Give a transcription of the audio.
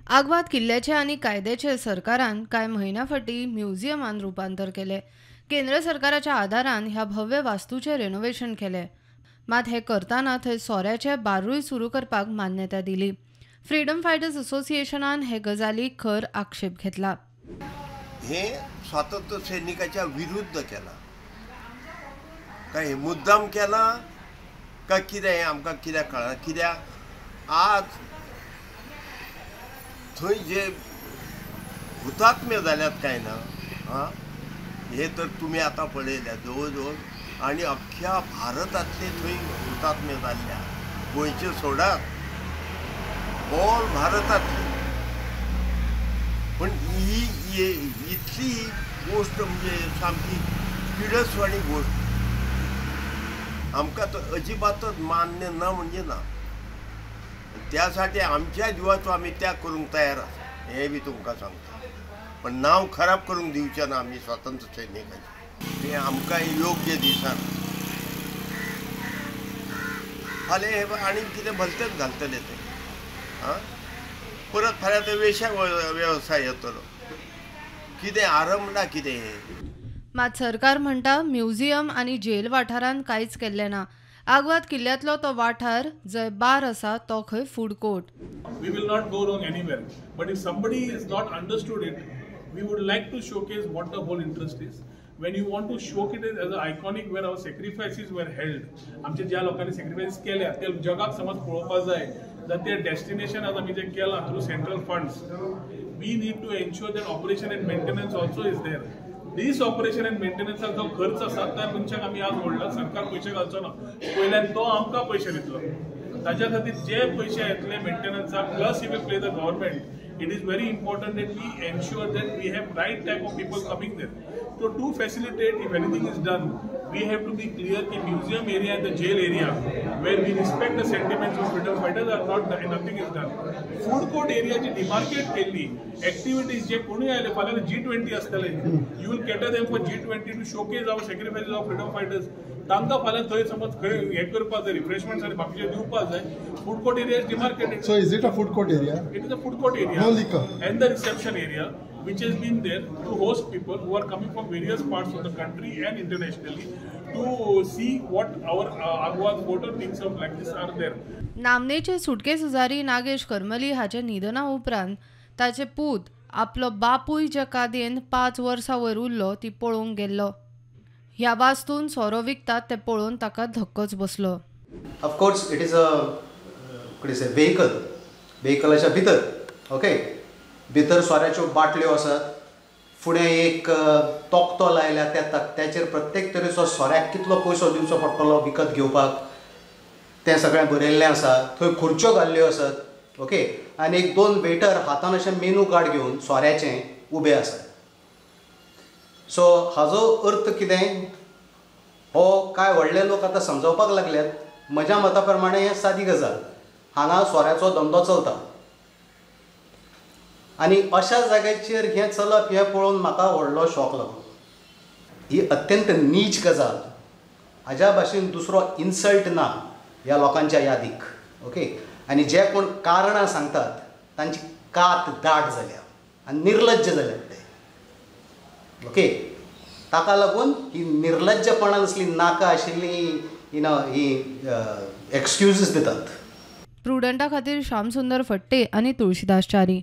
आग्वाद किल्ल्याचे आणि कायद्याचे सरकारान काय महिन्याफाटी म्युझियमान रूपांतर केले। केंद्र सरकाराच्या आदारान ह्या भव्य वास्तूचे रेनोव्हेशन केले, मात हे करताना थंय सोऱ्याचे बारूय सुरू करपाक मान्यता दिली। फ्रीडम फायटर्स असोसिएशनान हे गजालीक खर आक्षेप घेतला। हे स्वातंत्र्य सैनिकाच्या विरुद्ध केला काय, हे मुद्दाम केला का कितें आमकां कित्याक कळना। कित्याक आज थंय जे हुतात्म्य जाल्यात काय ना, हे तर तुम्ही आता पळयल्या जवळ जवळ, आणि अख्ख्या भारतातले थंय हुतात्म्य जाल्ल्या, गोंयचे सोडात ऑल भारतातले। पण ही इतली गोष्ट म्हणजे सामकी किडसवाणी गोष्ट आमकां तर अजिबातच मान्य ना म्हणजे ना। त्यासाठी आमच्या जीवाचो आमी त्याग करूंक तयार आसा, हे बी तुमकां सांगता। पण नांव खराब करूंक दिवचें ना आमी स्वातंत्र्य सैनिकाचें, तें आमकां योग्य दिसना। फाल्यां हे आनी कितें भलतेंच घालतले ते, परत फाल्यां ते वेश्या वेवसाय येतलो, कितें आरंभला कितें हें। मात सरकार म्हणटा म्युझियम आणि जेल वाठारांत कांयच केल्लें ना। आग्वाद किल्ल्यांतलो तो वाठार जंय बार आसा तो खंय food court. We will not go wrong anywhere. But if somebody is not understood it, we would like to showcase what the whole interest is. When you want to showcase it as an iconic where our sacrifices were held, आमचे ज्या लोकांनी sacrifices केल्या ते जगाक समज पळोवपाक जाय that their destination as आमी जे केला through central funds, we need to ensure that operation and maintenance also is there. This operation and maintenance जो खर्च आसा त्या मनशाक आमी आज व्हडलो सरकार पैसे घालचो ना, पयल्यान तो आमकां पैसे दितलो। ताच्या खातीर जे पैसे येतले मेंटेनन्साक plus if play the government, it is very important that we ensure that we have right type of people coming there. So to facilitate, if anything is done, we have to be clear that museum area and the jail area where we respect the sentiments of freedom fighters are not, nothing is done. Food court area G demarcate केली, activities जे कोणी आले फाल्यां G20 असतले, you will cater them for G20 to showcase our sacrifices of freedom fighters. तांकां फाल्यां थंय समज खंय हे करपाक जाय, रिफ्रेशमेंट्स आनी बाकीचे दिवपाक जाय, food court area is demarcated. So is it a food court area? It is a food court area. No liquor. And the reception area which has been there to host people who are coming from various parts of the country and internationally to see what our Agwad photo things of like this are there. नामनेचे सुटके सुजारी नागेश करमली हाचे निधना उपरांत ताचे पूत आपलो बापूय जे कादेन 5 वर्सां वयर उरलो ती पळोवंक गेल्लो। ह्या वास्तून सोरो विकतात ते पळोवन ताका धक्कोच बसलो। Of course, it is a what is a व्हेकलाच्या भितर, ओके, भितर सोऱ्याच्यो बाटल्यो आसात, फुडें एक तोक्तो लायल्या त्याचेर प्रत्येक तरेचो सोऱ्याक कितलो पयसो दिवचो पडटलो विकत घेवपाक तें सगळें बरयल्लें आसा। थंय खुर्च्यो घाल्ल्यो आसात, ओके, आनी एक 2 वेटर हातान अशें मेनू कार्ड घेवन सोऱ्याचें उबे आसात। सो हाजो अर्थ कितें, हो काय व्हडले लोक आतां समजावपाक लागल्यात। म्हज्या मता प्रमाणे हें सादी गजाल, हांगा सोऱ्याचो धंदो चलता आनी अशा जाग्याचेर हें चलप हें पळोवन म्हाका व्हडलो शॉक लागलो। ही अत्यंत नीच गजाल, हाज्या भाशेन दुसरो इन्सल्ट ना ह्या लोकांच्या यादीक, ओके। आनी जे कोण कारणां सांगतात तांची कात दाट जाल्या आनी निर्लज्ज जाल्यात ते, ओके। ताका लागून ही निर्लज्जपणां असली नाका आशिल्ली ही एक्सक्यूजीस दितात। प्रुडंटा खातीर श्याम सुंदर फट्टे आनी तुळशीदास च्यारी।